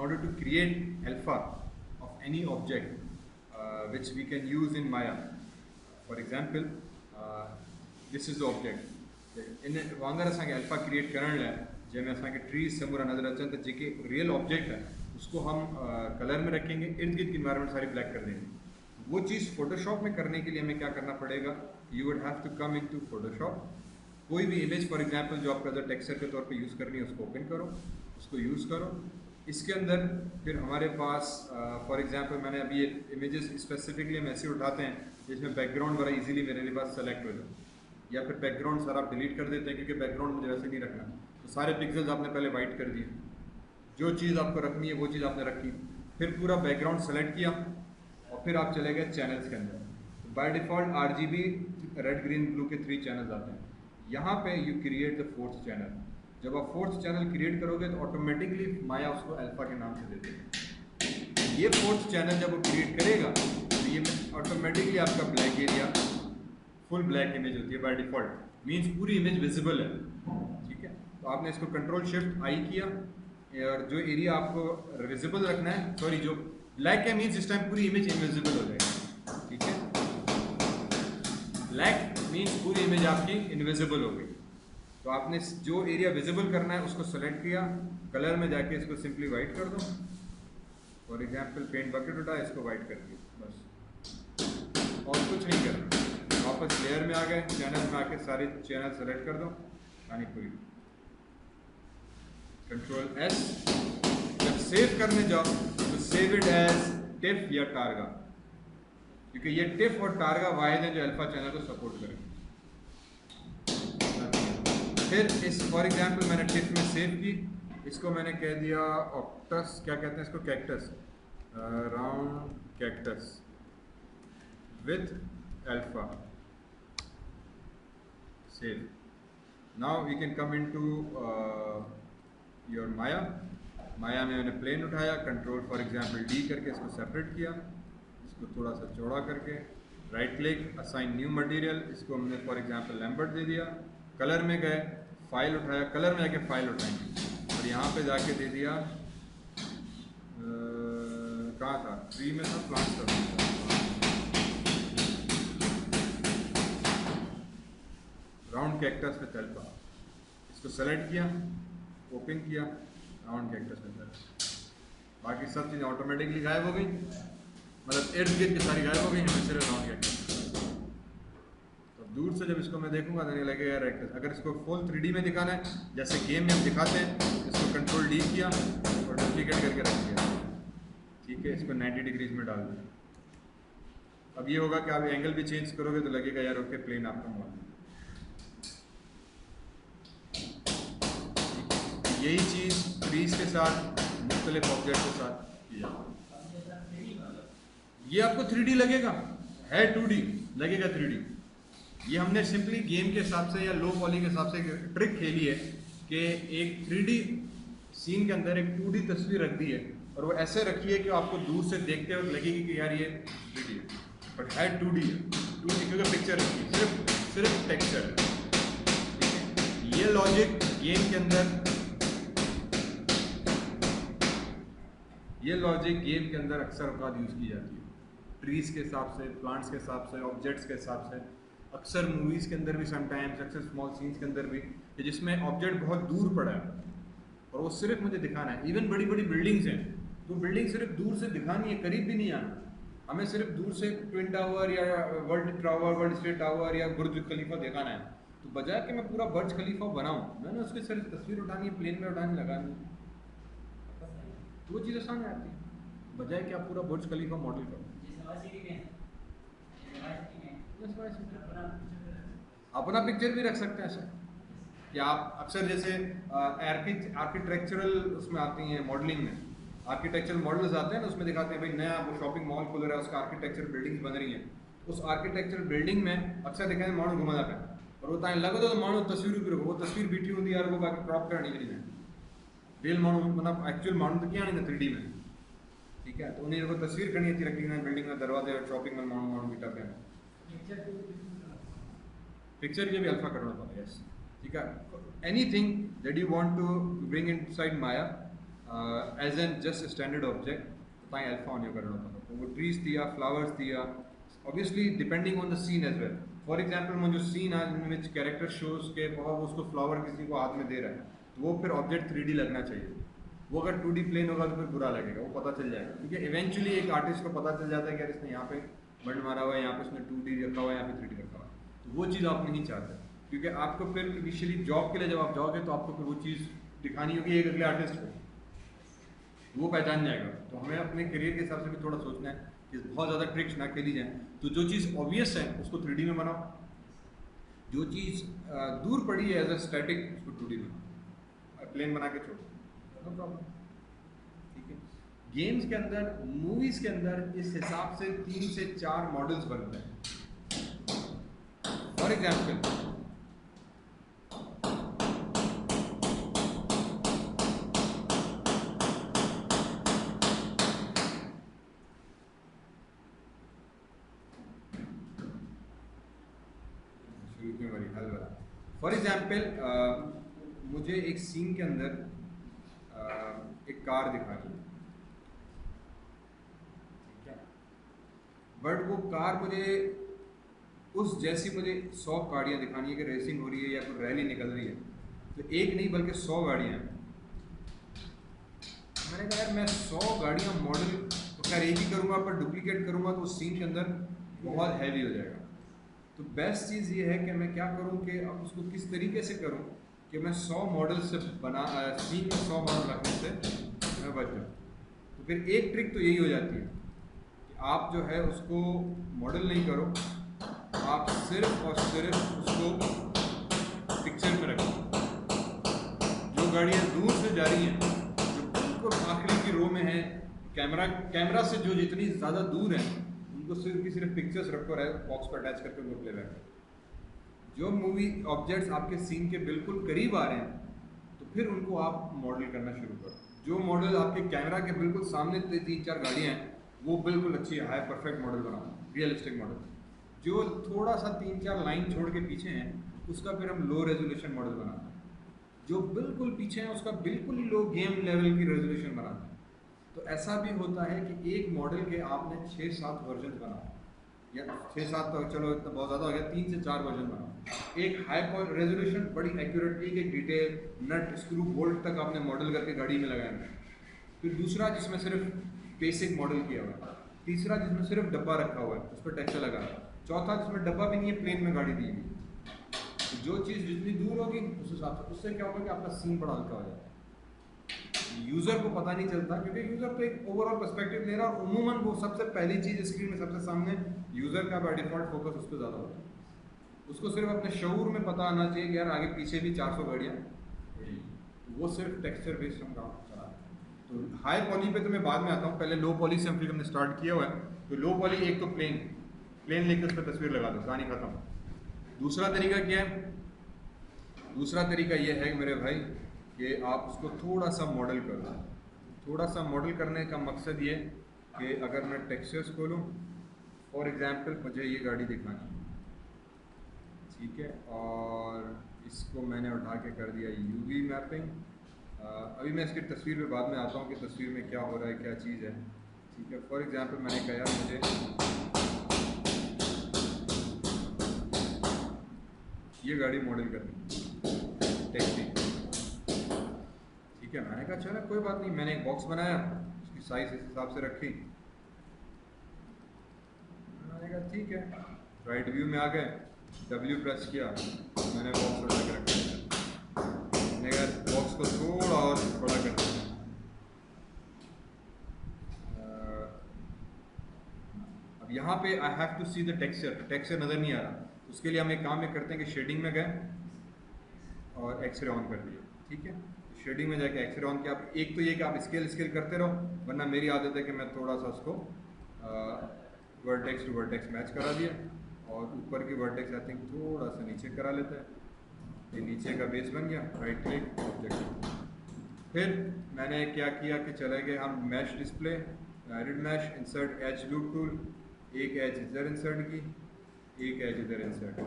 order to create alpha of any object which we can use in Maya. For example, this is the object. In वांगर असांखे alpha create करण लाइ जैमें असांखे trees समूरा नज़र अचनि त जेके real object है उसको हम कलर में रखेंगे, इर्द गिर्द की इन्वायरमेंट सारी ब्लैक कर देंगे. वो चीज़ फोटोशॉप में करने के लिए हमें क्या करना पड़ेगा? You would have to come into Photoshop. कोई भी इमेज फॉर एग्जांपल जो आपका जो टेक्सचर के तौर पे यूज़ करनी है उसको ओपन करो, उसको यूज़ करो. इसके अंदर फिर हमारे पास फॉर एग्जांपल मैंने अभी ये इमेजेस स्पेसिफिकली हम ऐसे उठाते हैं जिसमें बैकग्राउंड बड़ा इजीली मेरे पास सेलेक्ट हो जाए, या फिर बैकग्राउंड सारा आप डिलीट कर देते हैं क्योंकि बैकग्राउंड मुझे वैसे नहीं रखना. तो सारे पिक्सल्स आपने पहले वाइट कर दिए, जो चीज़ आपको रखनी है वो चीज़ आपने रखी, फिर पूरा बैकग्राउंड सेलेक्ट किया और फिर आप चले गए चैनल्स के अंदर. By default RGB red green blue के 3 चैनल्स आते हैं. यहाँ पे you create the 4th channel. जब आप 4th चैनल क्रिएट करोगे तो ऑटोमेटिकली माया उसको अल्फा के नाम से दे देगा. ये 4th चैनल जब वो क्रिएट करेगा तो ये ऑटोमेटिकली आपका black area full black image होती है बाय डिफ़ॉल्ट, मीन्स पूरी इमेज विजिबल है. ठीक है, तो आपने इसको कंट्रोल शिफ्ट आई किया और जो एरिया आपको विजिबल रखना है, सॉरी जो ब्लैक है मीन्स इस टाइम पूरी इमेज इनविजिबल हो जाएगी. ठीक है, ब्लैक मीन्स पूरी इमेज आपकी इनविजिबल हो गई. तो आपने जो एरिया विजिबल करना है उसको सेलेक्ट किया, कलर में जाके इसको सिंपली वाइट कर दो. फॉर एग्जांपल पेंट बकेट उठाया, इसको वाइट कर दिया, बस और कुछ नहीं करना. वापस लेयर में आ गए, चैनल में आके सारे चैनल सेलेक्ट कर दो, कहानी पूरी. Control S. जब सेव करने जाओ तो सेव इट एज टिफ या टारगा, क्योंकि ये टिफ और टारगा वाहिद हैं जो अल्फा चैनल को सपोर्ट करेंगे. फिर इस फॉर एग्जांपल मैंने टिफ में सेव की, इसको मैंने कह दिया ऑक्टस, क्या कहते हैं इसको, cactus, round cactus with alpha. Save. Now we can come into your Maya. Maya में मैंने प्लेन उठाया, कंट्रोल फॉर एग्जांपल D करके इसको सेपरेट किया, इसको थोड़ा सा चौड़ा करके right click assign new material, इसको हमने फॉर एग्जांपल लैम्बर्ट दे दिया. कलर में गए, फाइल उठाया, कलर में जाके फाइल उठाएंगे और यहाँ पे जाके दे दिया कहाँ था, ट्री में था, प्लांट था, राउंड कैक्टस विद अल्फा. इसको सेलेक्ट किया, ओपन किया, राउंड कैक्टस विद अल्फा. बाकी सब चीज़ें ऑटोमेटिकली गायब हो गई, मतलब इर्द गिर्द की सारी गायब हो गई, हमें सिर्फ राउंड कैक्टस. तो दूर से जब इसको मैं देखूंगा तो नहीं लगेगा रेक्टस. अगर इसको फुल 3D में दिखाना है जैसे गेम में हम दिखाते हैं, इसको कंट्रोल D किया और डुप्लीकेट करके रख दिया. ठीक है, इसको 90 डिग्रीज में डाल दिया. अब ये होगा कि आप एंगल भी चेंज करोगे तो लगेगा यार ओके प्लेन आपका मॉडल. यही चीज़ ट्रीज के साथ, मुख्तलिफ ऑब्जेक्ट के साथ किया. ये आपको 3D लगेगा, है 2D लगेगा 3D. ये हमने सिंपली गेम के हिसाब से या लो पॉली के हिसाब से एक ट्रिक खेली है कि एक 3D सीन के अंदर एक 2D तस्वीर रख दी है और वो ऐसे रखी है कि आपको दूर से देखते वक्त लगेगी कि यार ये 3D है, बट है 2D है. 2D क्योंकि पिक्चर रखी, सिर्फ टेक्सचर है. ठीक है, ये लॉजिक गेम के अंदर, ये लॉजिक गेम के अंदर अक्सर औकात यूज़ की जाती है, ट्रीज के हिसाब से, प्लांट्स के हिसाब से, ऑब्जेक्ट्स के हिसाब से. अक्सर मूवीज़ के अंदर भी समटाइम्स, अक्सर स्मॉल सीन्स के अंदर भी, जिसमें ऑब्जेक्ट बहुत दूर पड़ा है और वो सिर्फ मुझे दिखाना है. इवन बड़ी बड़ी बिल्डिंग्स हैं तो बिल्डिंग सिर्फ दूर से दिखानी है, करीब भी नहीं आना. हमें सिर्फ दूर से ट्विन टावर या world tower, world state tower या बुर्ज खलीफा दिखाना है. तो बजाय कि मैं पूरा बुर्ज खलीफा बनाऊँ, मैंने उसकी सिर्फ तस्वीर उठानी है, प्लेन में उठानी, लगानी है. तो वो चीज़ आसान आती है बजाय कि आप पूरा बुर्ज खलीफा मॉडल करो. अपना पिक्चर भी रख सकते हैं ऐसे, या आप अक्सर जैसे आर्किटेक्चरल उसमें आती हैं, मॉडलिंग में आर्किटेक्चरल मॉडल्स आते हैं ना, उसमें दिखाते हैं भाई नया वो शॉपिंग मॉल खुल रहा है, उसका आर्किटेक्चरल बिल्डिंग्स बन रही हैं. उस आर्किटेक्चरल बिल्डिंग में अक्सर देखा है माण्हू घुमा जाता है और वो तव्हां लॻे थो त माण्हू तस्वीर बि वो तस्वीर बीठी हूंदी यार, वो बाक़ी क्रॉप करण निकिरी वेंदी. रियल माण्हू मतलब एक्चुअल माण्हू त कीअं आणींदा 3D में. ठीक है, तो उन्हें वो तस्वीर खणी अची रखी है बिल्डिंग में, दरवाजे और शॉपिंग में माण्हू बीठा पिया. पिक्चर के भी अल्फा करना पड़ेगा. यस, ठीक है. Anything that you want to bring inside Maya, as an just standard object ताई अल्फा ऑन करणो पवंदो। वो ट्रीज थिया, फ्लावर्स थिया, obviously depending on the scene as well. For example मुझे सीन आहे इन विच कैरेक्टर शोज के बहुत उसको फ्लावर किसी को हाथ में दे रहा है, तो वो फिर ऑब्जेक्ट 3D लगना चाहिए। वो अगर 2D प्लेन होगा तो फिर बुरा लगेगा, वो पता चल जाएगा, क्योंकि इवेंचुअली एक आर्टिस्ट को पता चल जाता है कि यार इसने यहाँ पे बंड मारा हुआ है, यहाँ पे उसने 2D रखा हुआ है, यहाँ पे 3D रखा हुआ है। तो वो चीज़ आप नहीं चाहते, क्योंकि आपको फिर इनिशियली जॉब के लिए जब आप जाओगे तो आपको फिर वो चीज़ दिखानी होगी एक अगले आर्टिस्ट को, वो पहचान जाएगा। तो हमें अपने करियर के हिसाब से भी थोड़ा सोचना है कि बहुत ज़्यादा ट्रिक्स ना खेली जाए। तो जो चीज़ ऑब्वियस है उसको 3D में बनाओ, जो चीज़ दूर पड़ी है एज अ स्टैटिक उसको 2D में बनाओ, प्लेन बना के छोड़ो, नो प्रॉब्लम। ठीक है, गेम्स के अंदर, मूवीज़ के अंदर इस हिसाब से 3 से 4 मॉडल्स बनते हैं। फॉर एग्जाम्पल मुझे एक सीन के अंदर एक कार दिखानी है, ठीक है, बट वो कार मुझे उस जैसी मुझे 100 गाड़ियाँ दिखानी है कि रेसिंग हो रही है या कोई रैली निकल रही है, तो एक नहीं बल्कि 100 गाड़ियाँ हैं। मैंने कहा यार मैं 100 गाड़ियाँ मॉडल तो खैर एक ही करूँगा, पर डुप्लीकेट करूँगा तो उस सीन के अंदर बहुत हैवी हो जाएगा। तो बेस्ट चीज़ ये है कि मैं क्या करूँ कि अब उसको किस तरीके से करूँ कि मैं 100 मॉडल से बना सीन में 100 मॉडल रखने से मैं बच जाऊँ। तो फिर एक ट्रिक तो यही हो जाती है कि आप जो है उसको मॉडल नहीं करो, आप सिर्फ और सिर्फ उसको पिक्चर में रखें। जो गाड़ियाँ दूर से जा रही हैं, जो बिल्कुल आखिरी की रो में है, कैमरा से जो जितनी ज़्यादा दूर है उनको सिर्फ की सिर्फ पिक्चर्स रखो, रहे बॉक्स पर अटैच करके उनको प्लेबैक करो। जो मूवी ऑब्जेक्ट्स आपके सीन के बिल्कुल करीब आ रहे हैं तो फिर उनको आप मॉडल करना शुरू करो। जो मॉडल आपके कैमरा के बिल्कुल सामने 3-4 गाड़ियाँ हैं वो बिल्कुल अच्छी हाई परफेक्ट मॉडल बनाओ, रियलिस्टिक मॉडल। जो थोड़ा सा 3-4 लाइन छोड़ के पीछे हैं उसका फिर हम लो रेजोल्यूशन मॉडल बनाते हैं। जो बिल्कुल पीछे है उसका बिल्कुल ही लो गेम लेवल की रेजोल्यूशन बनाते हैं। तो ऐसा भी होता है कि एक मॉडल के आपने 6-7 वर्जन बनाओ, या 6-7 तो चलो इतना बहुत ज़्यादा हो गया, 3 से 4 वर्जन बनाओ। एक हाई रेजोल्यूशन बड़ी एक्यूरेटली एक डिटेल नट स्क्रू बोल्ट तक आपने मॉडल करके गाड़ी में लगाया। फिर दूसरा जिसमें सिर्फ बेसिक मॉडल किया हुआ है, तीसरा जिसमें सिर्फ डब्बा रखा हुआ है उस पर टेक्सचर लगा है, चौथा जिसमें डब्बा भी नहीं है प्लेन में गाड़ी दी हुई। तो जो चीज़ जितनी दूर होगी उस हिसाब से, उससे क्या होगा कि आपका सीन बड़ा हल्का हो जाता है। यूज़र को पता नहीं चलता क्योंकि यूज़र तो एक ओवरऑल पर्सपेक्टिव ले रहा है, और उमूमन वो सबसे पहली चीज़ स्क्रीन में सबसे सामने यूज़र का बाय डिफ़ॉल्ट फोकस उस पर ज़्यादा होता है। उसको सिर्फ अपने शऊर में पता आना चाहिए कि यार आगे पीछे भी 400 गाड़ियाँ, वो सिर्फ टेक्सचर बेस्ड हम काम चला रहे हैं। तो हाई पॉली पे तो मैं बाद में आता हूँ, पहले लो पॉली से हम फिर हमने स्टार्ट किया हुआ है। तो लो पॉली एक तो प्लेन लेकर उस पर तस्वीर लगा दो, कहानी खत्म। दूसरा तरीका क्या है? दूसरा तरीका ये है मेरे भाई कि आप उसको थोड़ा सा मॉडल करो। थोड़ा सा मॉडल करने का मकसद ये कि अगर मैं टेक्सचर्स खोलूँ, फॉर एग्जांपल मुझे ये गाड़ी दिखानी है, ठीक है, और इसको मैंने उठा के कर दिया यूवी मैपिंग। अभी मैं इसकी तस्वीर पे बाद में आता हूँ कि तस्वीर में क्या हो रहा है, क्या चीज़ है, ठीक है। फॉर एग्जांपल मैंने कहा यार मुझे ये गाड़ी मॉडल करनी टैक्सी, ठीक है। मैंने कहा चलो कोई बात नहीं, मैंने एक बॉक्स बनाया, उसकी साइज इस हिसाब से रखी। मैंने कहा ठीक है, राइट व्यू में आ गए, W प्रेस किया, मैंने बॉक्स उठा के रखा। मैंने कहा बॉक्स को थोड़ा और बड़ा कर दिया। अब यहाँ पे I have to see the texture नज़र नहीं आ रहा, उसके लिए हम एक काम ये करते हैं कि शेडिंग में गए और एक्सरे ऑन कर दिया, ठीक है। शेडिंग में जाके एक्सरे ऑन किया। आप एक तो ये कि आप स्केल करते रहो, वरना मेरी आदत है कि मैं थोड़ा सा उसको वर्टेक्स टू वर्टेक्स मैच करा दिया, और ऊपर की वर्टेक्स आई थिंक थोड़ा सा नीचे करा लेते हैं। ये नीचे का बेस बन गया, राइट क्लिक ऑब्जेक्ट। फिर मैंने क्या किया कि चले गए हम mesh display, edit mesh, insert edge loop tool, एक एज इधर इंसर्ट की, एक एज इधर इंसर्ट की,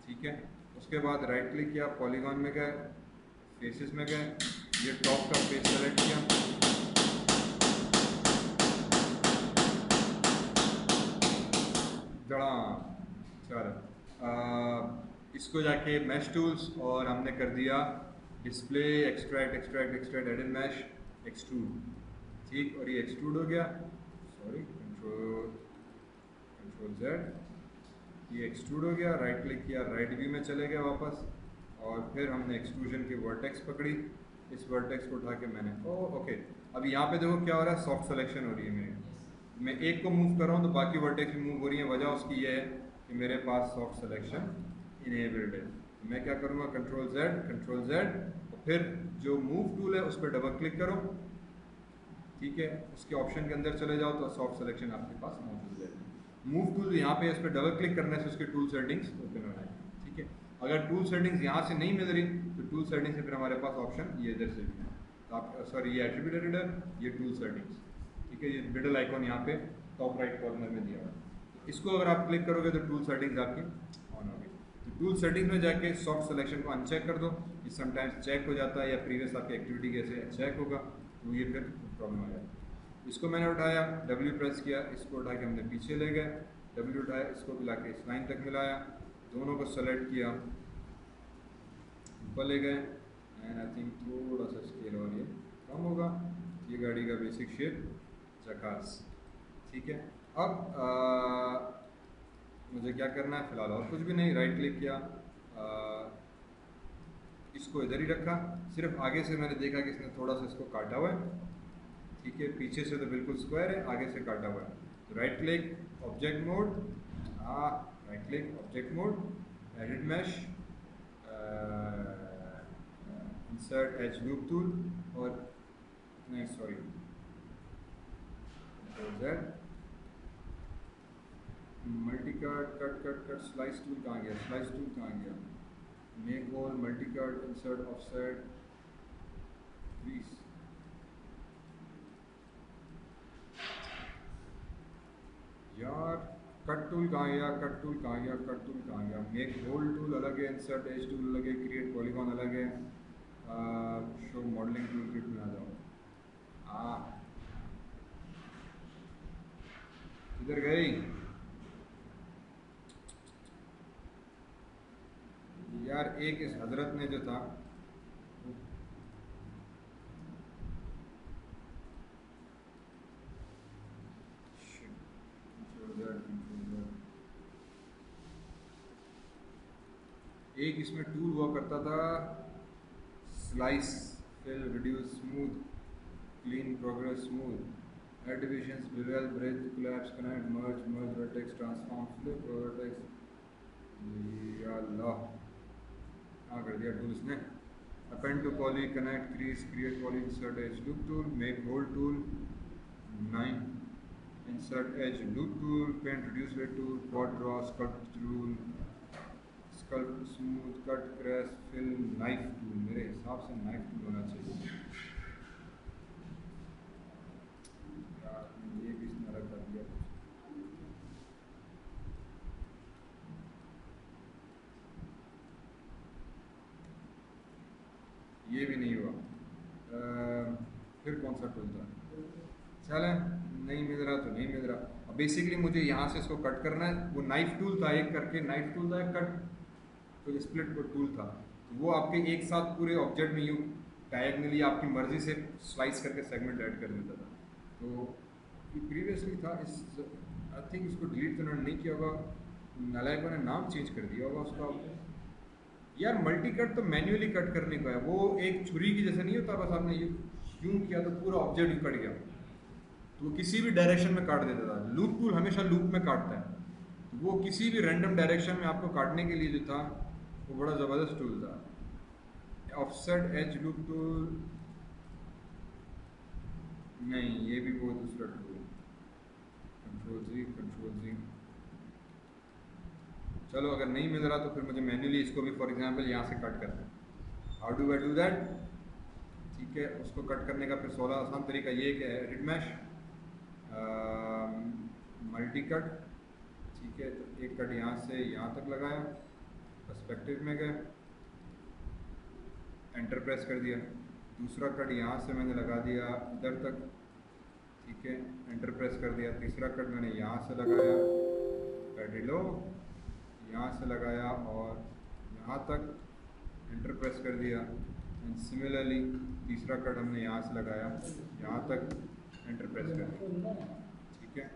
ठीक है। उसके बाद राइट क्लिक किया, पॉलीगॉन में गए, फेसेस में गए, ये टॉप का फेस सेलेक्ट किया, जड़ा। चलो इसको जाके मैश टूल्स और हमने कर दिया display, extract extract extract, edit mesh, extrude. ठीक, और ये एक्सट्रूड हो गया, सॉरी कंट्रोल जेड, ये एक्सट्रूड हो गया। राइट क्लिक किया, राइट व्यू में चले गए वापस, और फिर हमने एक्सट्रूजन की वर्टेक्स पकड़ी, इस वर्टेक्स को उठा के मैंने ओके। अब यहाँ पे देखो क्या हो रहा है, सॉफ्ट सिलेक्शन हो रही है मेरी। मैं एक को मूव कर रहा हूँ तो बाकी वर्टेक्स भी मूव हो रही है। वजह उसकी ये है कि मेरे पास सॉफ्ट सिलेक्शन इनेबल्ड है। तो मैं क्या करूँगा, कंट्रोल जेड, और फिर जो मूव टूल है उस पर डबल क्लिक करो, ठीक है, उसके ऑप्शन के अंदर चले जाओ तो सॉफ्ट सिलेक्शन आपके पास मौजूद है। मूव टूल यहाँ पे इस पर डबल क्लिक करने से उसके टूल सेटिंग्स ओपन हो जाएगी, ठीक है। अगर टूल सेटिंग्स यहाँ से नहीं मिल रही तो टूल सेटिंग्स से फिर हमारे पास ऑप्शन ये इधर से भी है, तो आप सॉरी ये एट्रीब्यूट एडिटर, ये टूल सेटिंग्स, ठीक है। ये मिडल आइकॉन यहाँ पे टॉप राइट कॉर्नर में दिया हुआ है, इसको अगर आप क्लिक करोगे तो टूल सेटिंग्स आपकी ऑन होगी। तो टूल सेटिंग्स में जाके सॉफ्ट सिलेक्शन को अनचेक कर दो, ये समटाइम्स चेक हो जाता है या प्रीवियस आपकी एक्टिविटी कैसे चेक होगा, तो ये फिर प्रॉब्लम आ जाएगी। इसको मैंने उठाया, डब्ल्यू प्रेस किया, इसको उठा के हमने पीछे ले गए, डब्ल्यू उठाया, इसको भी लाके इस लाइन तक मिलाया, दोनों को सेलेक्ट किया, ऊपर ले गए, एंड आई थिंक थोड़ा सा स्केल और ये कम होगा। ये गाड़ी का बेसिक शेप जकास, ठीक है। अब मुझे क्या करना है, फिलहाल और कुछ भी नहीं, राइट क्लिक किया, इसको इधर ही रखा, सिर्फ आगे से मैंने देखा कि इसने थोड़ा सा इसको काटा हुआ है, ठीक है, पीछे से तो बिल्कुल स्क्वायर है, आगे से काटा हुआ है। तो right click object mode, right click object mode, edit mesh, insert edge loop tool, और नहीं sorry multi cut, cut slice tool कहाँ गया, स्लाइस टूल कहाँ गया, make hole, multi cut, insert offset, crease, यार कट टूल कहाँ गया, cut tool कहाँ गया, कट टूल कहाँ गया, मेक होल टूल अलग है, इंसर्ट एज टूल अलग है, क्रिएट पॉलीगॉन अलग है, शो मॉडलिंग टूल किट में आ जाओ, इधर गई यार। एक इस हजरत ने जो था एक इसमें टूल हुआ करता था, slice, fill, reduce, smooth, clean, progress, smooth, add divisions, bevel, bridge, collapse, connect, merge, vertex, transform, flip, vertex, या अल्लाह हाँ कर दिया टूल्स ने। Append to poly, connect, crease, create poly, insert edge loop tool, make hole tool 9, insert edge loop tool, paint, reduce weight tool, quad draw, sculpt tool, sculpt, smooth, cut, crash, fill, knife tool. मेरे हिसाब से knife tool होना चाहिए यार, ये भी इसने अलग कर दिया। ये भी नहीं हुआ, फिर कौन सा टूल था, चले नहीं मिल रहा तो नहीं मिल रहा। अब बेसिकली मुझे यहाँ से इसको कट करना है, वो नाइफ टूल था, एक करके नाइफ टूल था, एक कट तो स्प्लिट को टूल था, तो वो आपके एक साथ पूरे ऑब्जेक्ट में यूँ डायगनली आपकी मर्जी से स्लाइस करके सेगमेंट ऐड कर देता था। तो ये प्रीवियसली था, इस आई थिंक इसको डिलीट तो उन्होंने नहीं किया होगा, नालायकों ने नाम चेंज कर दिया होगा उसका। यार मल्टी कट तो मैन्युअली कट करने का है, वो एक छुरी की जैसे नहीं होता, बस आपने यूँ किया तो पूरा ऑब्जेक्ट ही कट गया, तो वो किसी भी डायरेक्शन में काट देता था। लूप टूल हमेशा लूप में काटता है, तो वो किसी भी रैंडम डायरेक्शन में आपको काटने के लिए जो था वो बड़ा ज़बरदस्त टूल था। ऑफसेट एज लूप टूल नहीं, ये भी वो दूसरा टूल, कंट्रोल जी। चलो अगर नहीं मिल रहा तो फिर मुझे मैन्युअली इसको भी फॉर एग्जांपल यहाँ से कट करना है। How do I do that, ठीक है। उसको कट करने का फिर 16 आसान तरीका ये कि एडिट मैश, मल्टी कट, ठीक है। तो एक कट यहाँ से यहाँ तक लगाया, पर्सपेक्टिव में गए, एंटर प्रेस कर दिया, दूसरा कट यहाँ से मैंने लगा दिया इधर तक, ठीक है, एंटर प्रेस कर दिया। तीसरा कट मैंने यहाँ से लगाया, पैडिलो यहाँ से लगाया और यहाँ तक एंटर प्रेस कर दिया। एंड सिमिलरली तीसरा कट हमने यहाँ से लगाया, यहाँ तक एंटर प्रेस कर दिया, ठीक है।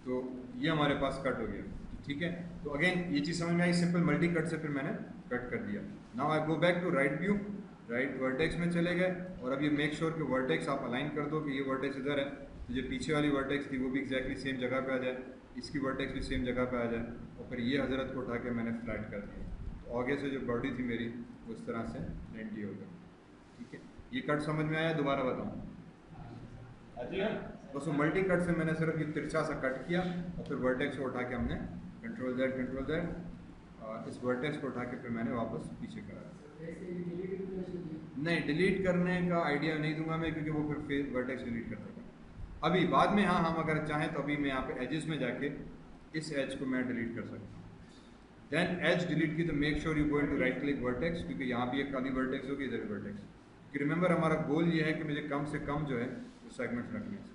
तो ये हमारे पास कट हो गया, ठीक है। तो अगेन ये चीज़ समझ में आई, सिंपल मल्टी कट से फिर मैंने कट कर दिया। Now I go back to right view, right vertex में चले गए और अब ये मेक श्योर कि वर्टेक्स आप अलाइन कर दो कि ये वर्टेक्स इधर है, तो जो पीछे वाली वर्टेक्स थी वो भी एग्जैक्टली सेम जगह पे आ जाए, इसकी वर्टेक्स भी सेम जगह पे आ जाए, और फिर ये हजरत को उठा के मैंने फ्लैट कर दिया। तो आगे से जो बॉडी थी मेरी उस तरह से लेंटी हो गई, ठीक है। ये कट समझ में आया? दोबारा बताऊँ? बस वो मल्टी कट से मैंने सिर्फ ये तिरछा सा कट किया और फिर वर्टेक्स को उठा के हमने कंट्रोल दैट इस वर्टेक्स को उठा के फिर मैंने वापस पीछे करा। नहीं, डिलीट करने का आइडिया नहीं दूंगा मैं, क्योंकि वो फिर वर्टेक्स डिलीट कर देगा। अभी बाद में हाँ, हम अगर चाहें तो अभी मैं यहाँ पे एजेस में जाके इस एज को मैं डिलीट कर सकता हूँ। देन एज डिलीट की तो make sure you go into right click vertex, क्योंकि यहाँ भी एक खाली वर्टेक्स होगी, इधर भी वर्टेक्स। क्योंकि रिमेंबर हमारा गोल ये है कि मुझे कम से कम जो है वो सेगमेंट्स रखने हैं,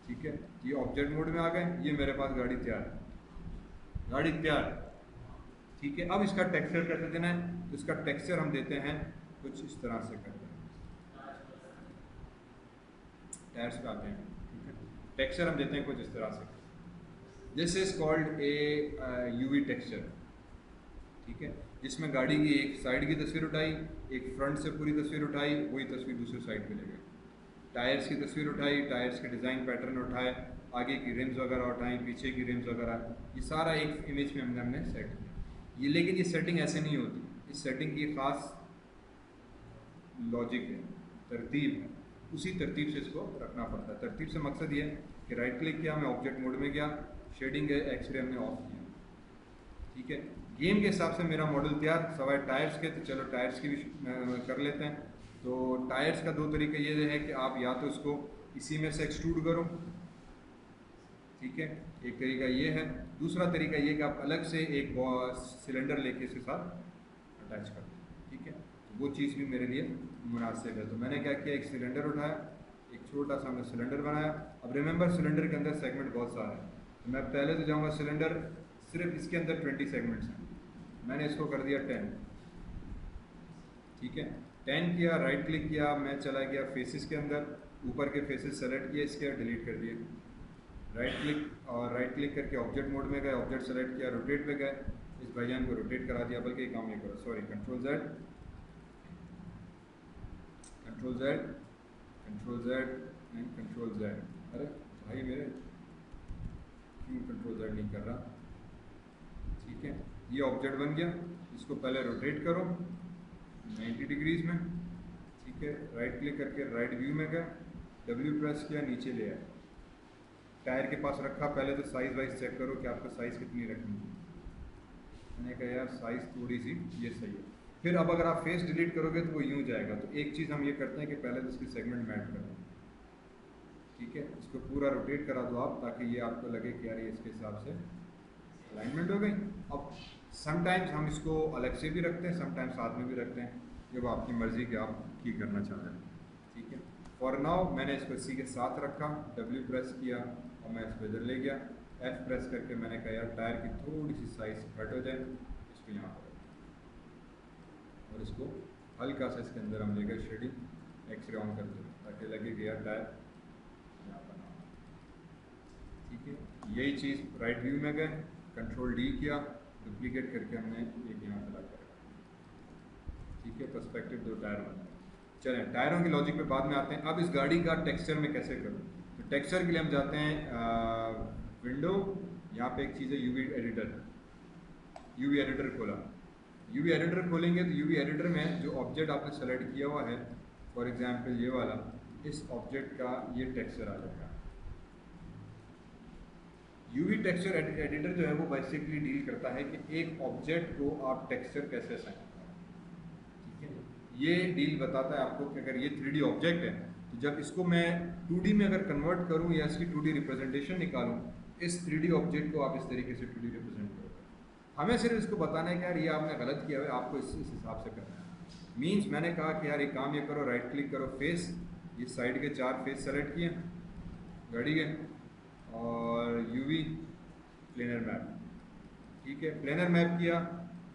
ठीक है। ये ऑब्जेक्ट मोड में आ गए, ये मेरे पास गाड़ी तैयार है, गाड़ी तैयार, ठीक है। अब इसका टेक्सचर कैसे देना है? तो इसका टेक्सचर हम देते हैं कुछ इस तरह से करते हैं, टायर्स पे आते हैं, ठीक है। टेक्सचर हम देते हैं कुछ इस तरह से, this is called a UV texture, ठीक है, जिसमें गाड़ी की एक साइड की तस्वीर उठाई, एक फ्रंट से पूरी तस्वीर उठाई, वही तस्वीर दूसरी साइड पे ले गई, टायर्स की तस्वीर उठाई, टायर्स के डिज़ाइन पैटर्न उठाए, आगे की रिम्स वगैरह उठाई, पीछे की रिम्स वगैरह, ये सारा एक इमेज में हमने सेट किया। ये लेकिन ये सेटिंग ऐसे नहीं होती, इस सेटिंग की ख़ास लॉजिक है, तरतीब है, उसी तरतीब से इसको रखना पड़ता है। तरतीब से मकसद ये है कि राइट क्लिक किया, मैं ऑब्जेक्ट मोड में गया, शेडिंग है, एक्सरे हमने ऑफ किया, ठीक है। गेम के हिसाब से मेरा मॉडल तैयार, सवाए टायर्स के, तो चलो टायर्स की भी कर लेते हैं। तो टायर्स का दो तरीके ये है कि आप या तो इसको इसी में से एक्सट्रूड करो, ठीक है, एक तरीका ये है। दूसरा तरीका ये कि आप अलग से एक सिलेंडर लेके इसके साथ अटैच कर दो, ठीक है। तो वो चीज़ भी मेरे लिए मुनासिब है। तो मैंने क्या किया, एक सिलेंडर उठाया, एक छोटा सा हमने सिलेंडर बनाया। अब रिमेंबर सिलेंडर के अंदर सेगमेंट बहुत सारे हैं, तो मैं पहले तो जाऊँगा सिलेंडर, सिर्फ इसके अंदर 20 सेगमेंट्स हैं, मैंने इसको कर दिया 10, ठीक है। 10 किया, राइट क्लिक किया, मैं चला गया फेसेस के अंदर, ऊपर के फेसेस सेलेक्ट किए, इसके डिलीट कर दिए, राइट क्लिक और राइट क्लिक करके ऑब्जेक्ट मोड में गए, ऑब्जेक्ट सेलेक्ट किया, रोटेट पे गए, इस भाईजान को रोटेट करा दिया, बल्कि काम नहीं करो, sorry, control Z, control Z, control Z and control Z. अरे भाई मेरे क्यों कंट्रोल जेड नहीं कर रहा, ठीक है। ये ऑब्जेक्ट बन गया, इसको पहले रोटेट करो 90 डिग्रीज में, ठीक है। राइट क्लिक करके राइट व्यू में गए, डब्ल्यू प्रेस किया, नीचे ले आए, टायर के पास रखा, पहले तो साइज़ वाइज चेक करो कि आपको साइज़ कितनी रखनी है। मैंने कहा यार साइज़ थोड़ी सी ये सही है। फिर अब अगर आप फेस डिलीट करोगे तो वो यूँ जाएगा, तो एक चीज़ हम ये करते हैं कि पहले तो इसकी सेगमेंट मैट कर दो, ठीक है। इसको पूरा रोटेट करा दो आप, ताकि ये आपको लगे कि यार ये इसके हिसाब से अलाइनमेंट हो गई। अब समटाइम्स हम इसको अलग से भी रखते हैं, समटाइम्स साथ में भी रखते हैं, जब आपकी मर्ज़ी कि आप की करना चाहते हैं, ठीक है। फॉर नाउ मैंने इसको इसी के साथ रखा, डब्ल्यू प्रेस किया और मैं इसको इधर ले गया, एफ प्रेस करके मैंने कहा यार टायर की थोड़ी सी साइज़ घट हो जाए, इसको यहाँ पर और इसको हल्का सा इसके अंदर हम ले गए शेडिंग, एक्सरे ऑन कर दो ताकि लगे कि यार टायर यहाँ पर ना, ठीक है। यही चीज़ राइट व्यू में गए, कंट्रोल डी किया, डुप्लीकेट करके हमने एक यहाँ पर लगा, ठीक है। पर्सपेक्टिव दो टायर बना। चलें टायरों की लॉजिक पे बाद में आते हैं। अब इस गाड़ी का टेक्सचर में कैसे करूँ, तो टेक्सचर के लिए हम जाते हैं विंडो, यहाँ पे एक चीज़ है यूवी एडिटर, यूवी एडिटर खोला, यूवी एडिटर खोलेंगे तो यूवी एडिटर में जो ऑब्जेक्ट आपने सेलेक्ट किया हुआ है, फॉर एग्जांपल ये वाला, इस ऑब्जेक्ट का ये टेक्सचर आ जाएगा। यूवी टेक्सचर एडिटर जो है वो बेसिकली डील करता है कि एक ऑब्जेक्ट को आप टेक्सचर कैसे असाइन, ये डील बताता है आपको कि अगर ये 3D ऑब्जेक्ट है तो जब इसको मैं 2D में अगर कन्वर्ट करूँ या इसकी 2D रिप्रेजेंटेशन निकालूँ इस 3D ऑब्जेक्ट को आप इस तरीके से 2D रिप्रेजेंट करोगे। हमें सिर्फ इसको बताना है कि यार ये आपने गलत किया है, आपको इस हिसाब से करना है। मीन्स मैंने कहा कि यार एक काम ये करो, राइट क्लिक करो, फेस, ये साइड के 4 फेस सेलेक्ट किए गाड़ी के, और यूवी प्लेनर मैप, ठीक है, प्लेनर मैप किया,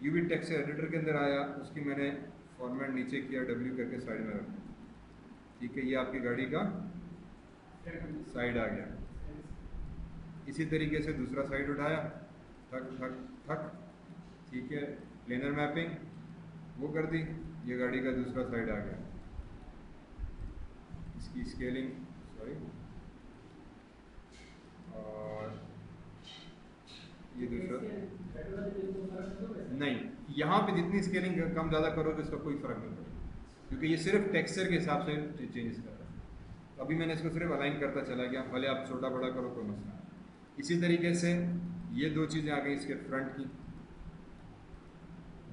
यूवी टेक्सचर एडिटर के अंदर आया, उसकी मैंने फॉर्मेट नीचे किया, डब्ल्यू करके साइड में रखा, ठीक है, ये आपकी गाड़ी का साइड आ गया। इसी तरीके से दूसरा साइड उठाया, थक थक थक, ठीक है, प्लेनर मैपिंग वो कर दी, ये गाड़ी का दूसरा साइड आ गया, इसकी स्केलिंग सॉरी, और ये दूसरा नहीं, यहाँ पे जितनी स्केलिंग कम ज़्यादा करोगे उसका कोई फ़र्क नहीं पड़ेगा, क्योंकि ये सिर्फ टेक्सचर के हिसाब से चेंजेस कर रहा है। तो अभी मैंने इसको सिर्फ अलाइन करता चला गया, भले आप छोटा बड़ा करो कोई मसला नहीं। इसी तरीके से ये 2 चीज़ें आ गई इसके फ्रंट की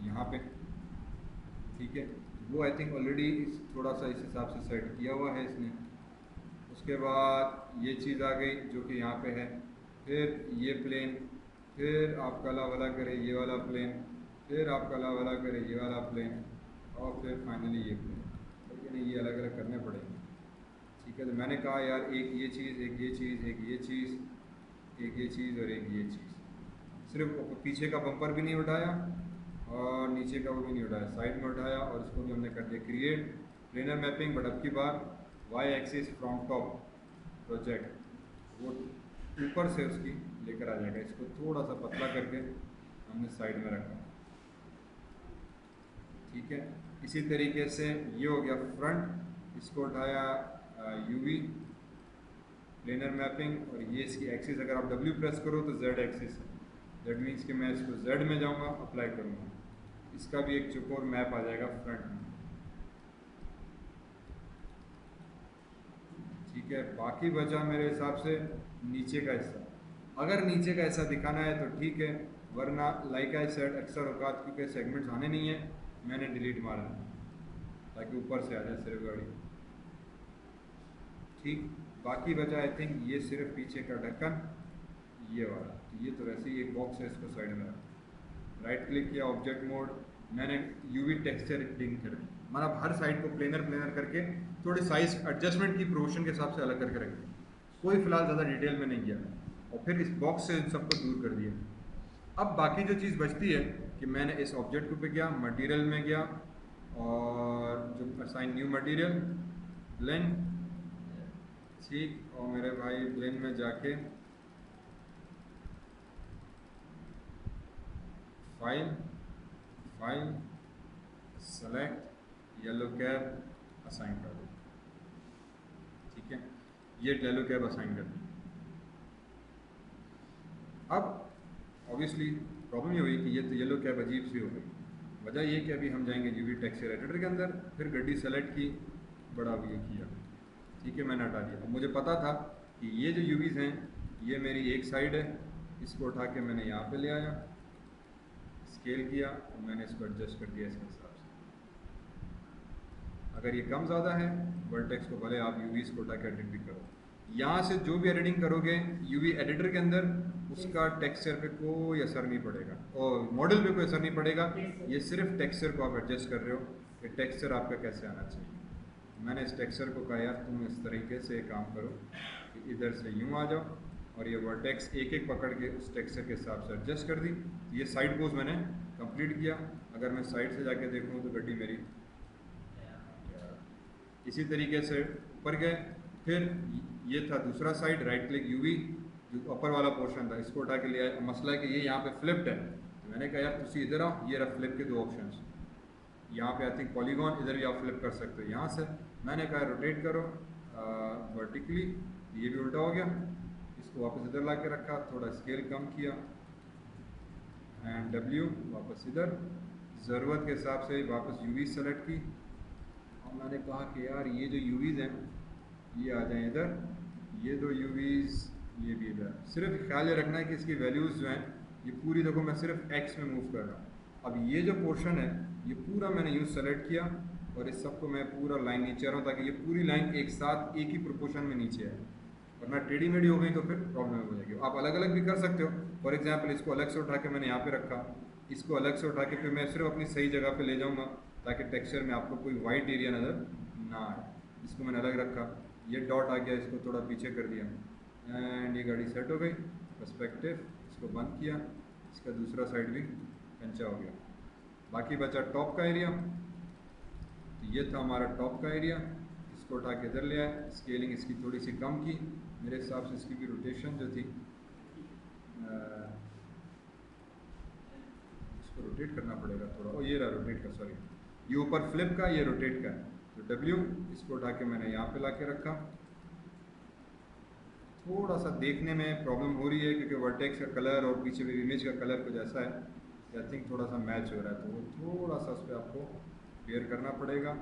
यहाँ पे, ठीक है, वो आई थिंक ऑलरेडी थोड़ा सा इस हिसाब से सेट किया हुआ है इसने। उसके बाद ये चीज़ आ गई जो कि यहाँ पे है, फिर ये प्लेन, फिर आप काला वाला करें ये वाला प्लेन, फिर आप काला वाला करें ये वाला प्लेन, और फिर फाइनली ये प्लेन, लेकिन ये अलग अलग करने पड़ेंगे, ठीक है। तो मैंने कहा यार एक ये चीज़, एक ये चीज़, एक ये चीज़, एक ये चीज़ और एक ये चीज़, सिर्फ पीछे का बम्पर भी नहीं उठाया और नीचे का वो भी नहीं उठाया, साइड में उठाया, और इसको भी हमने कर दिया क्रिएट प्लेनर मैपिंग, बट अब की बार Y axis from top project, वो ऊपर से उसकी लेकर आ जाएगा। इसको थोड़ा सा पतला करके हमने साइड में रखा, ठीक है। इसी तरीके से ये हो गया फ्रंट, इसको उठाया यूवी प्लेनर मैपिंग, और ये इसकी एक्सिस, अगर आप W प्रेस करो तो Z एक्सिस है, दैट मीन्स कि मैं इसको Z में जाऊंगा, अप्लाई करूंगा, इसका भी एक चौकोर मैप आ जाएगा फ्रंट में, ठीक है। बाकी बचा मेरे हिसाब से नीचे का हिस्सा, अगर नीचे का हिस्सा दिखाना है तो ठीक है, वरना लाइक आई सेड अक्सर औकात क्योंकि सेगमेंट्स आने नहीं है, मैंने डिलीट मारा ताकि ऊपर से आ जाए सिर्फ गाड़ी, ठीक। बाकी बचा आई थिंक ये सिर्फ पीछे का ढक्कन ये वाला, तो ये तो वैसे ही एक बॉक्स है, इसको साइड में रखा, राइट क्लिक किया, ऑब्जेक्ट मोड, मैंने यूवी टेक्सचर एडिटिंग कर दी, मतलब हर साइड को प्लेनर करके थोड़ी साइज एडजस्टमेंट की प्रोपोर्शन के हिसाब से अलग करके रख दी, कोई फिलहाल ज़्यादा डिटेल में नहीं गया, और फिर इस बॉक्स से इन सबको दूर कर दिया। अब बाकी जो चीज़ बचती है कि मैंने इस ऑब्जेक्ट पे गया, मटेरियल में गया, और जो असाइन न्यू मटेरियल ब्लेंड, ठीक, और मेरे भाई ब्लेंड में जाके file select yellow cap assign कर दो, ठीक है, ये येलो कैप असाइन कर दो। अब ऑब्वियसली प्रॉब्लम ये हुई कि ये तो येलो कैप अजीब सी हो गई, वजह ये कि अभी हम जाएंगे यूवी टेक्सचर एडिटर के अंदर, फिर गड्डी सेलेक्ट की, बड़ा भी किया, ठीक है, मैंने हटा दिया। अब मुझे पता था कि ये जो यूवीज़ हैं ये मेरी एक साइड है, इसको उठा के मैंने यहाँ पे ले आया, स्केल किया, और मैंने इसको एडजस्ट कर दिया इसके हिसाब से। अगर ये कम ज़्यादा है वर्टेक्स को भले आप यूवीज़ को उठा के एडिट भी करो, यहाँ से जो भी एडिटिंग करोगे यूवी एडिटर के अंदर उसका टेक्सचर पे कोई असर नहीं पड़ेगा और मॉडल पे कोई असर नहीं पड़ेगा, ये सिर्फ टेक्सचर को आप एडजस्ट कर रहे हो कि टेक्सचर आपका कैसे आना चाहिए। मैंने इस टेक्सचर को कहा यार तुम इस तरीके से काम करो कि इधर से यूँ आ जाओ, और ये वर्टेक्स एक एक पकड़ के उस टेक्सचर के हिसाब से एडजस्ट कर दी। ये साइड पोज मैंने कंप्लीट किया। अगर मैं साइड से जाके देखूँ तो गड्डी मेरी इसी तरीके से ऊपर गए। फिर ये था दूसरा साइड, राइट क्लिक यूवी, जो अपर वाला पोर्शन था इसको उठा के ले आया। मसला है कि ये यहाँ पे फ्लिप्ड है, तो मैंने कहा यार तुम इधर आओ, ये रहा फ्लिप के दो ऑप्शंस, यहाँ पे आई थिंक पॉलीगॉन, इधर भी आप फ्लिप कर सकते हो। यहाँ से मैंने कहा रोटेट करो वर्टिकली, ये भी उल्टा हो गया, इसको वापस इधर ला के रखा, थोड़ा स्केल कम किया एंड W वापस इधर, ज़रूरत के हिसाब से वापस यूवी सेलेक्ट की। और मैंने कहा कि यार ये जो यूवीज़ हैं ये आ जाएं इधर, ये दो यूवीज़ ये भी इधर। सिर्फ ख्याल ये रखना है कि इसकी वैल्यूज़ जो हैं ये पूरी, देखो मैं सिर्फ X में मूव कर रहा हूँ। अब ये जो पोर्शन है ये पूरा मैंने यूँ सेलेक्ट किया और इस सबको मैं पूरा लाइन नीचे आ रहा हूँ ताकि ये पूरी लाइन एक साथ एक ही प्रोपोर्शन में नीचे आए। वरना टेढ़ी मेढ़ी हो गई तो फिर प्रॉब्लम हो जाएगी। आप अलग अलग भी कर सकते हो। फॉर एग्जाम्पल इसको अलग से उठा के मैंने यहाँ पे रखा, इसको अलग से उठा के फिर मैं सिर्फ अपनी सही जगह पे ले जाऊँगा ताकि टेक्सचर में आपको कोई वाइट एरिया नज़र ना आए। इसको मैंने अलग रखा, ये डॉट आ गया, इसको थोड़ा पीछे कर दिया एंड ये गाड़ी सेट हो गई। पर्सपेक्टिव, इसको बंद किया, इसका दूसरा साइड भी कंचा हो गया। बाकी बचा टॉप का एरिया, तो ये था हमारा टॉप का एरिया। इसको उठा के इधर ले आए, स्केलिंग इसकी थोड़ी सी कम की, मेरे हिसाब से इसकी भी रोटेशन जो थी इसको रोटेट करना पड़ेगा थोड़ा। और ये रहा रोटेट का, सॉरी ये ऊपर फ्लिप का, ये रोटेट का है। तो W, इसको उठा के मैंने यहाँ पे ला के रखा। थोड़ा सा देखने में प्रॉब्लम हो रही है क्योंकि वर्टेक्स का कलर और पीछे भी इमेज का कलर कुछ ऐसा है, आई थिंक थोड़ा सा मैच हो रहा है, तो वो थोड़ा सा उस पर आपको क्लियर करना पड़ेगा।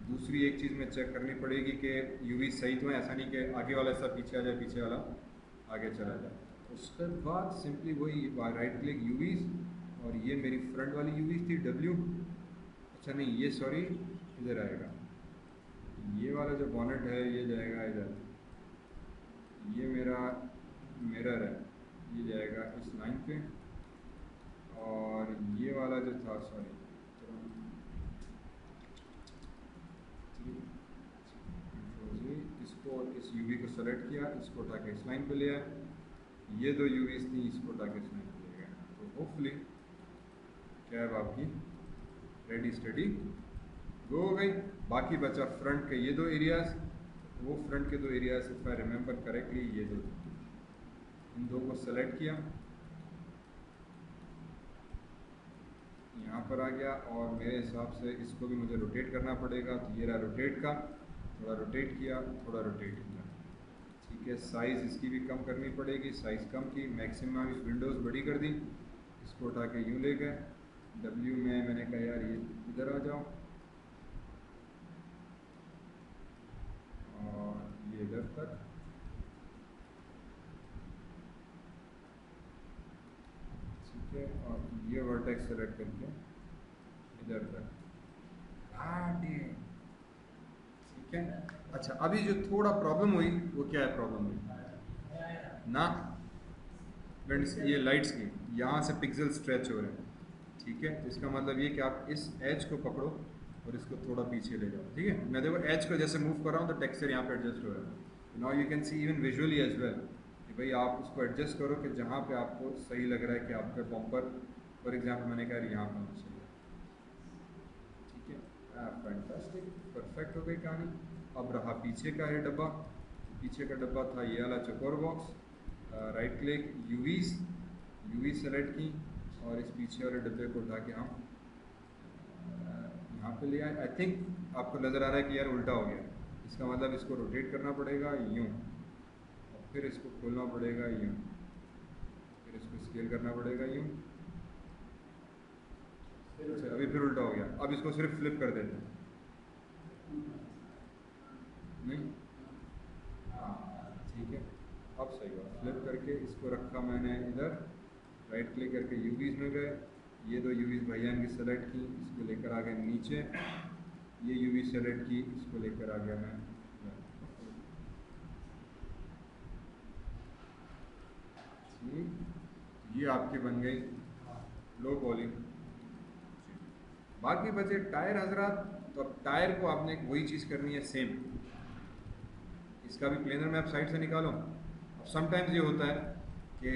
दूसरी एक चीज़ में चेक करनी पड़ेगी कि यूवी सही तो है, ऐसा नहीं कि आगे वाला ऐसा पीछे आ जाए, पीछे वाला आगे चला जाए। उसके बाद सिंपली वही राइट क्लिक यूवीज़, और ये मेरी फ्रंट वाली यूवीज़ थी W, अच्छा नहीं ये सॉरी इधर आएगा, ये वाला जो बॉनेट है ये जाएगा इधर, ये मेरा मिरर है ये जाएगा इस लाइन पे, और ये वाला जो था सॉरी इसको, इस यूवी को सेलेक्ट किया, इसको उठा के इस लाइन पे ले आया, ये दो यूवीज थी इसको उठा के इस लाइन पे ले गया। तो होपफुली क्या है आपकी रेडी स्टडी गो हो गई। बाकी बचा फ्रंट के ये दो एरियाज, वो फ्रंट के दो areas if I remember correctly ये दो, इन दो को सेलेक्ट किया, यहाँ पर आ गया, और मेरे हिसाब से इसको भी मुझे रोटेट करना पड़ेगा। तो ये रहा रोटेट का, थोड़ा रोटेट किया, थोड़ा रोटेट किया, ठीक है। साइज़ इसकी भी कम करनी पड़ेगी, साइज़ कम की, मैक्सिमम इस विंडोज़ बड़ी कर दी, इसको उठा के यूँ ले गए। W में मैंने कहा यार ये इधर आ जाओ, और ये इधर तक, ठीक है, और ये वर्टेक्स सेलेक्ट करके इधर तक, ठीक है। अच्छा अभी जो थोड़ा प्रॉब्लम हुई वो क्या है, प्रॉब्लम हुई ना फ्रेंड्स ये लाइट्स की यहाँ से पिक्सल स्ट्रेच हो रहे हैं, ठीक है। तो इसका मतलब ये कि आप इस एज को पकड़ो और इसको थोड़ा पीछे ले जाओ, ठीक है। मैं देखो एज को जैसे मूव कर रहा हूँ तो टेक्सचर यहाँ पे एडजस्ट हो रहा है। Now you can see even visually as well कि भाई आप उसको एडजस्ट करो कि जहाँ पे आपको सही लग रहा है कि आपका बम्पर फॉर एग्जाम्पल मैंने कहा यहाँ पर होना चाहिए, ठीक है। फैंटास्टिक, परफेक्ट हो गई कहानी। अब रहा पीछे का है डब्बा, पीछे का डब्बा था ये वाला चौकोर box, right click UV select की, और इस पीछे वाले डब्बे को उठा के हम यहाँ पे ले आए। आई थिंक आपको नज़र आ रहा है कि यार उल्टा हो गया, इसका मतलब इसको रोटेट करना पड़ेगा यूँ, और फिर इसको खोलना पड़ेगा यूँ, फिर इसको स्केल करना पड़ेगा यूँ। अच्छा अभी फिर उल्टा हो गया, अब इसको सिर्फ फ्लिप कर देते हैं, नहीं हाँ ठीक है, अब सही हुआ। फ्लिप करके इसको रखा मैंने इधर, राइट क्लिक करके यूवीज़ में गए, ये दो यूवीज़ भैया की सेलेक्ट की, इसको लेकर आ गए नीचे, ये यूवी सेलेक्ट की, इसको लेकर आ गया मैं, ठीक। ये आपकी बन गई लो पॉली। बाकी बचे टायर हजरात, तो अब टायर को आपने वही चीज़ करनी है सेम, इसका भी प्लेनर में आप साइड से निकालो। अब समटाइम्स ये होता है कि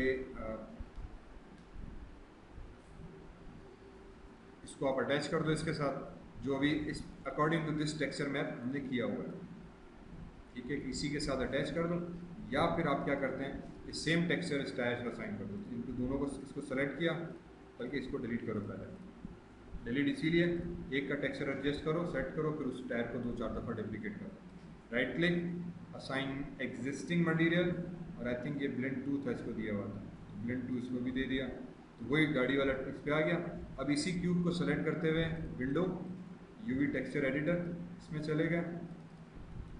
इसको आप अटैच कर दो इसके साथ, जो भी इस according to this texture map हमने किया हुआ है, ठीक है, इसी के साथ अटैच कर दो। या फिर आप क्या करते हैं, इस सेम टेक्सचर इस टायर को असाइन कर दो, इनको दोनों को इसको सेलेक्ट किया, बल्कि इसको डिलीट करो पहले, डिलीट इसीलिए एक का टेक्सचर एडजस्ट करो, सेट करो, फिर उस टायर को 2-4 दफ़ा डुप्लीकेट करो, right click assign existing material, और आई थिंक ये ब्लेंड 2 था इसको दिया हुआ था, तो ब्लेंड 2 इसको भी दे दिया, तो वही गाड़ी वाला इस पर आ गया। अब इसी क्यूब को सेलेक्ट करते हुए विंडो यूवी टेक्सचर एडिटर इसमें चले गए,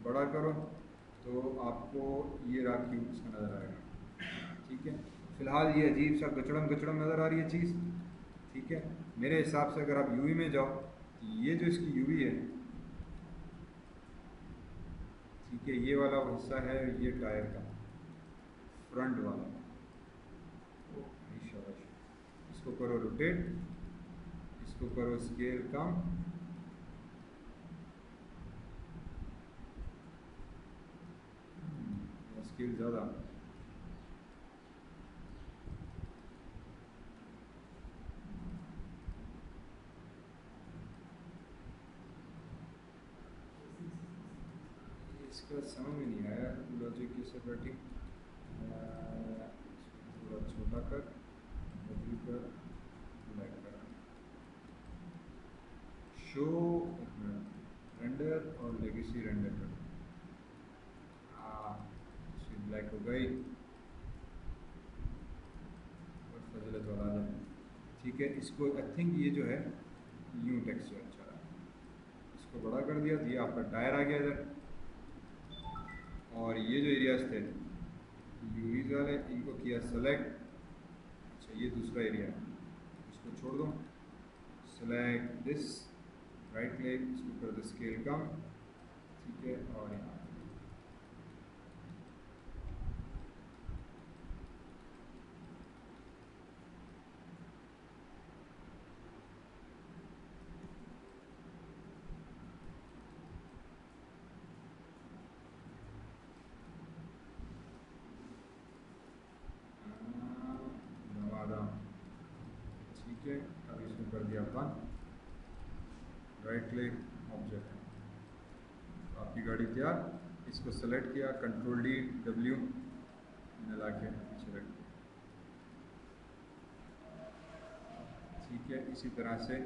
बड़ा करो तो आपको ये रहा क्यूब इसका नज़र आएगा, ठीक है। फिलहाल ये अजीब सा गचड़म गचड़म नज़र आ रही है चीज़, ठीक है। मेरे हिसाब से अगर आप यूवी में जाओ तो ये जो इसकी यूवी है, ठीक है, ये वाला हिस्सा है ये टायर का, फ्रंट वाला, शाबाश। इसको करो रोटेट, इसको करो स्केल कम, स्केल ज़्यादा, इसका समझ में नहीं आया लॉजिक कैसे बैठी। थोड़ा छोटा कर, W कर, ब्लैक कर, शो रेंडर और लेगेसी रेंडर कर, ब्लैक हो गई और फजलत वाला आ जाए। ठीक है, इसको आई थिंक ये जो है यूं टेक्सचर अच्छा है, इसको बड़ा कर दिया तो ये आपका टायर आ गया इधर। और ये जो एरियाज थे यूवीज वाले, इनको किया सेलेक्ट। अच्छा ये दूसरा एरिया, इसको छोड़ दो, सेलेक्ट दिस, राइट क्लिक, इसको कर दो स्केल कम। ठीक है, और यहाँ ठीक है, अब इसको कर दिया बंद, राइट क्लिक, ऑब्जेक्ट, आपकी गाड़ी तैयार। इसको सेलेक्ट किया, कंट्रोल डी डब्ल्यू मिला के पीछे रख दिया। ठीक है, इसी तरह से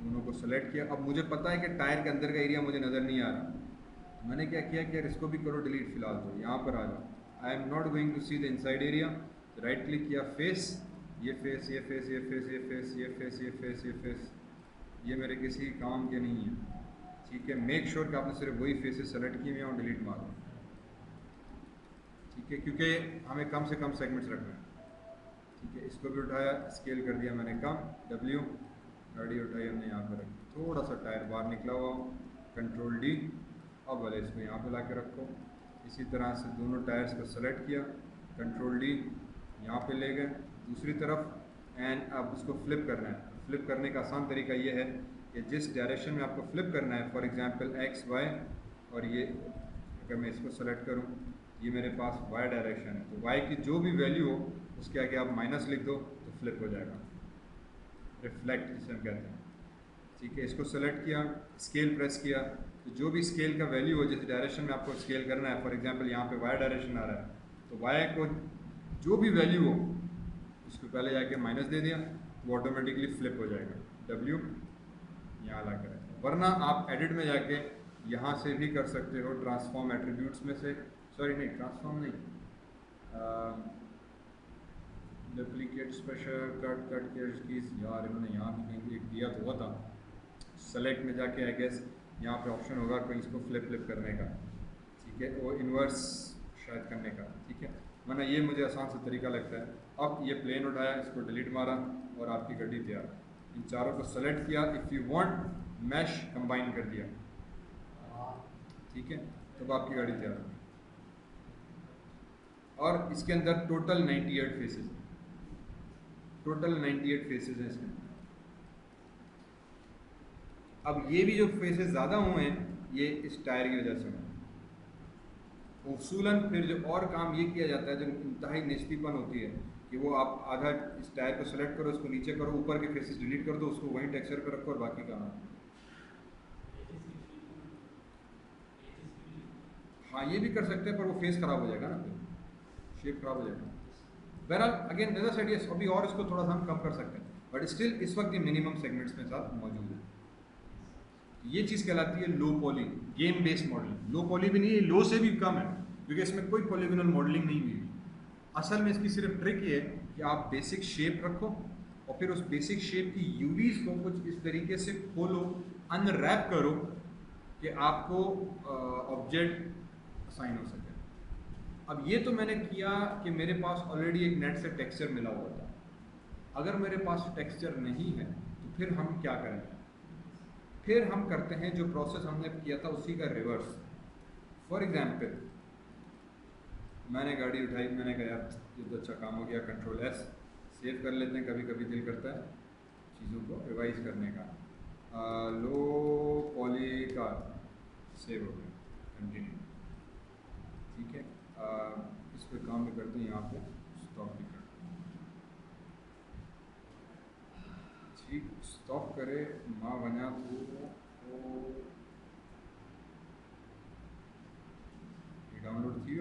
दोनों को सेलेक्ट किया। अब मुझे पता है कि टायर के अंदर का एरिया मुझे नज़र नहीं आ रहा, मैंने क्या किया कि इसको भी करो डिलीट फिलहाल, तो यहाँ पर आ जाओ। I am not going to see the inside area, right click किया, फेस, ये फेस, ये फेस, ये फेस, ये फेस, ये फेस, ये फेस, ये फेस, ये मेरे किसी काम के नहीं है। ठीक है, मेक श्योर कि आपने सिर्फ वही फेसेस सेलेक्ट किए हैं और डिलीट मारो। ठीक है, क्योंकि हमें कम से कम सेगमेंट्स रखना है। ठीक है, इसको भी उठाया, स्केल कर दिया मैंने कम, डब्ल्यू, गाड़ी उठाई हमने यहाँ पर रखी, थोड़ा सा टायर बाहर निकला हुआ, कंट्रोल डी, अब वाले इसको यहाँ पे ला के रखो। इसी तरह से दोनों टायर्स को सेलेक्ट किया, कंट्रोल डी, यहाँ पे ले गए दूसरी तरफ, एंड अब इसको फ्लिप करना है। फ्लिप करने का आसान तरीका ये है कि जिस डायरेक्शन में आपको फ्लिप करना है, फॉर एग्जांपल एक्स वाई, और ये अगर मैं इसको सेलेक्ट करूँ, ये मेरे पास वाई डायरेक्शन है, तो वाई की जो भी वैल्यू हो उसके आगे आप माइनस लिख दो तो फ्लिप हो जाएगा, रिफ्लेक्ट जिसे हम कहते हैं। ठीक है, इसको सेलेक्ट किया, स्केल प्रेस किया, तो जो भी स्केल का वैल्यू हो, जिस डायरेक्शन में आपको स्केल करना है, फॉर एग्जांपल यहाँ पे वाई डायरेक्शन आ रहा है, तो वाई को जो भी वैल्यू हो उसको पहले जाके माइनस दे दिया, वो ऑटोमेटिकली फ्लिप हो जाएगा, डब्ल्यू यहाँ ला कर। वरना आप एडिट में जाके यहाँ से भी कर सकते हो, ट्रांसफॉर्म एट्रीब्यूट्स में से, सॉरी नहीं ट्रांसफॉर्म नहीं, duplicate special cut cut keys, यार इन्होंने यहाँ भी कहीं एक दिया तो हुआ था, सेलेक्ट में जाके आई गेस यहाँ पे ऑप्शन होगा कोई इसको फ्लिप करने का। ठीक है, वो इन्वर्स शायद करने का। ठीक है, वरना ये मुझे आसान सा तरीका लगता है। अब ये प्लेन उठाया, इसको डिलीट मारा और आपकी गाड़ी तैयार। इन चारों को सेलेक्ट किया, if you want mesh combine कर दिया। ठीक है, तो आपकी गाड़ी तैयार। और इसके अंदर टोटल 98 फेसेस हैं, टोटल 98 फेसेस हैं इसके अंदर। अब ये भी जो फेसेस ज़्यादा हुए हैं ये इस टायर की वजह से हुए। उसूलन फिर जो और काम ये किया जाता है, जो इंतहाई निस्बीपन होती है, कि वो आप आधा इस टायर को सेलेक्ट करो, उसको नीचे करो, ऊपर के फेसेस डिलीट कर दो, उसको वहीं टेक्सचर पर रखो और बाकी काम। हाँ ये भी कर सकते हैं, पर वो फेस ख़राब हो जाएगा ना, फिर शेप ख़राब हो जाएगा। बहरहाल अगेन नजर साइड ये अभी और इसको थोड़ा सा हम कम कर सकते हैं, बट स्टिल इस वक्त ये मिनिमम सेगमेंट्स में साथ मौजूद है। ये चीज़ कहलाती है लो पॉली, गेम बेस्ड मॉडलिंग। लो पॉली भी नहीं है, लो से भी कम है, क्योंकि इसमें कोई पॉलीगोनल मॉडलिंग नहीं हुई। असल में इसकी सिर्फ ट्रिक ये है कि आप बेसिक शेप रखो और फिर उस बेसिक शेप की यूवीज को कुछ इस तरीके से खोलो, अनरैप करो कि आपको ऑब्जेक्ट असाइन हो सके। अब ये तो मैंने किया कि मेरे पास ऑलरेडी एक नेट से टेक्सचर मिला हुआ था। अगर मेरे पास टेक्सचर नहीं है तो फिर हम क्या करेंगे? फिर हम करते हैं जो प्रोसेस हमने किया था उसी का रिवर्स। फॉर एग्जाम्पल मैंने गाड़ी उठाई, मैंने कहा यार ये तो अच्छा काम हो गया, कंट्रोल एस, सेव कर लेते हैं, कभी कभी दिल करता है चीज़ों को रिवाइज करने का। लो पॉली का सेव हो गया, कंटिन्यू, ठीक है। इस पर काम भी करते हैं, यहाँ पे स्टॉप भी करते हैं, ठीक। स्टॉप करे माँ बना तो ये डाउनलोड थी।